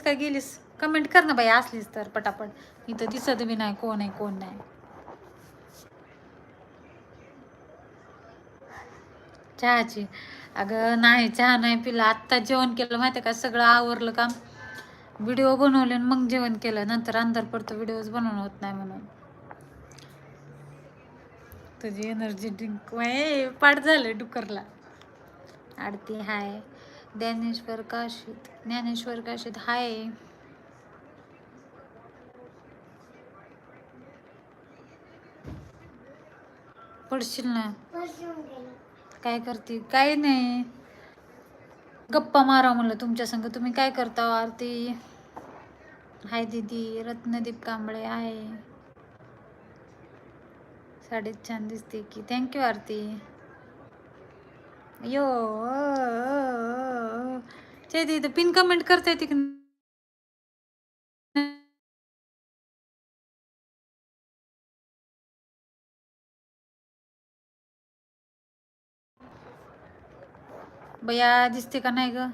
कस काय गेलीस? कमेंट कर ना बाई, असलीस तर पटापट. इथं दिसत बी नाही कोण आहे कोण नाही. चहाची? अगं नाही, चहा नाही पिला. आत्ता जेवण केलं माहिती का, सगळं आवरलं काम, व्हिडिओ बनवले आणि मग जेवण केलं. नंतर अंधार पडतो, व्हिडिओज बनवणं होत नाही म्हणून. तुझी एनर्जी ड्रिंक पाठ झालं डुकरला. आरती हाय. ज्ञानेश्वर काशीत हाय. पडशील ना. काय करते? काय नाही, गप्पा मारा म्हणलं तुमच्या संग. तुम्ही काय करता? आरती हाय, दीदी रत्नदीप कांबळे आहे. साडीत छान दिसते की. थँक्यू आरती. यो ते दीदी पिन कमेंट करता येते की बया? दिसते का नाही ग?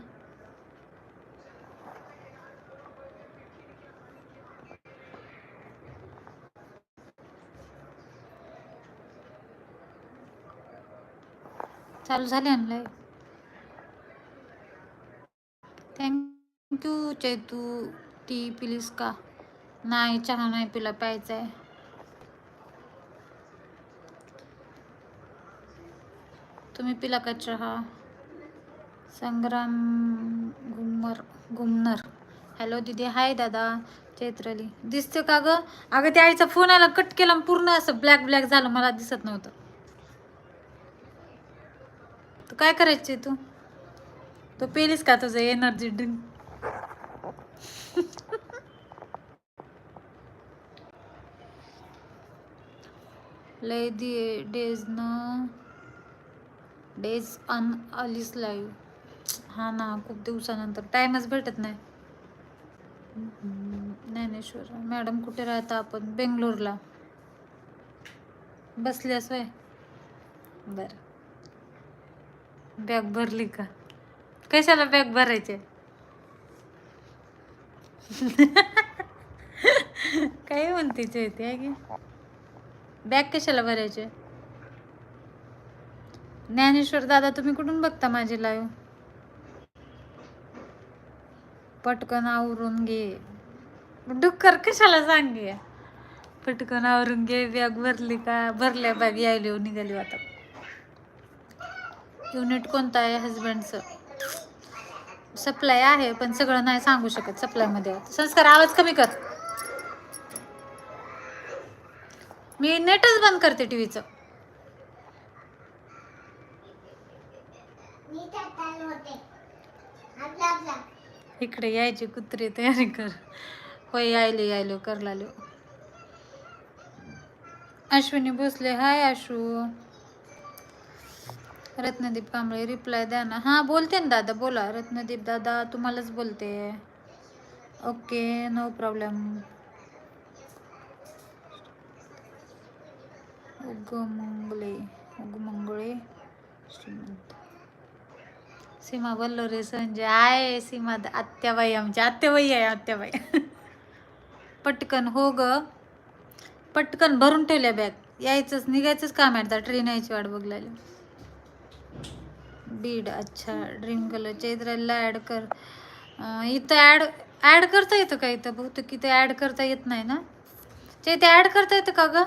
चालू झाले आणलंय. थँक्यू चैतू. टी पिलीस का? नाही, चहा नाही पिला, प्यायचा आहे. तुम्ही पिला का चहा? संग्राम गुमनर. हॅलो दीदी. हाय दादा. चैत्रली दिसते का ग? अगं त्या आईचा फोन आला, कट केला, पूर्ण असं ब्लॅक ब्लॅक झालं, मला दिसत नव्हतं. तू काय करायची? तू पेलीस का तुझं एनर्जी ड्रिंक? लय डेज अन आलीस लाईव्ह. हा ना, खूप दिवसानंतर. टाइमच भेटत नाही. ज्ञानेश्वर मॅडम कुठे राहता आपण? बेंगलोरला. बसल्यास वय? बर. बॅग भरली का? कशाला बॅग भरायचे? काय म्हणते चैती आहे की? बॅग कशाला भरायचे? ज्ञानेश्वर दादा तुम्ही कुठून बघता माझी लाईव्ह? पटकन आवरून घे. डुक्कर कशाला सांगे? पटकन आवरून घे. बॅग भरली का? भरल्या बॅग यायला निघाली आता. युनिट कोणता आहे हजबंडचं? सप्लाय आहे, पण सगळं नाही सांगू शकत. सप्लाय मध्ये संस्कार आवाज कमी कर. मी नेटच बंद करते टीव्हीचं. इकडे यायची कुत्रे तयारी कर. होय, यायलो कर लालो. अश्विनी भोसले हाय आशू. रत्नदीप कांबळे रिप्लाय द्या ना. हा बोलते ना दादा, बोला. रत्नदीप दादा तुम्हालाच बोलते. Okay, no problem. उगमंगळे श्रीमंत. सीमा बल्लोरे संजय आहे. सीमा आत्याबाई, आमची आत्याबाई आहे. आत्याबाई. पटकन हो ग, पटकन भरून ठेवल्या बॅग. यायचंच निघायचंच काम आहे. आता ट्रेन यायची वाट बघलाय. बीड. अच्छा, ड्रीम कलर. चैत्राला ऍड कर. इथं ऍड करता येतं का? इथं बहुतेक इथं ऍड करता येत नाही ना. ते ऍड करता येतं का ग?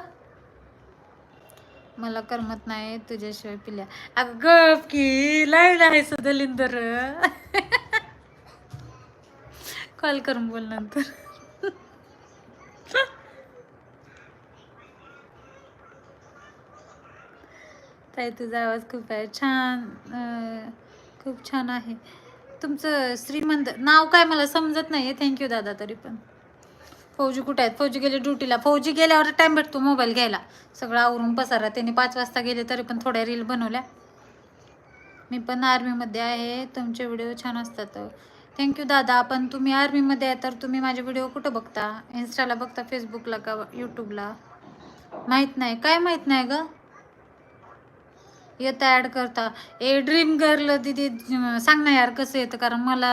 मला करमत नाही तुझ्याशिवाय पिल्या. अगं गप की, लाईव्ह आहे दलिंदर. कॉल करून बोल नंतर. ताई तुझा आवाज खूप आहे छान. खूप छान आहे तुमचं. श्रीमंत नाव काय मला समजत नाही. थँक्यू दादा. तरी पण फौजी कुठे आहेत? फौजी गेले ड्युटीला. फौजी गेल्यावर टाइम भेटतो मोबाईल घ्यायला. सगळं आवरून पसारा. त्यांनी 5 वाजता गेले, तरी पण थोड्या रील बनवल्या. मी पण आर्मीमध्ये आहे. तुमचे व्हिडिओ छान असतात. थँक्यू दादा. पण तुम्ही आर्मीमध्ये आहे तर तुम्ही माझे व्हिडिओ कुठं बघता? इन्स्टाला बघता, फेसबुकला का यूट्यूबला? माहीत नाही. काय माहीत नाही ग? येतं ॲड करता. ए ड्रीम गर्ल दीदी सांग ना यार कसं येतं, कारण मला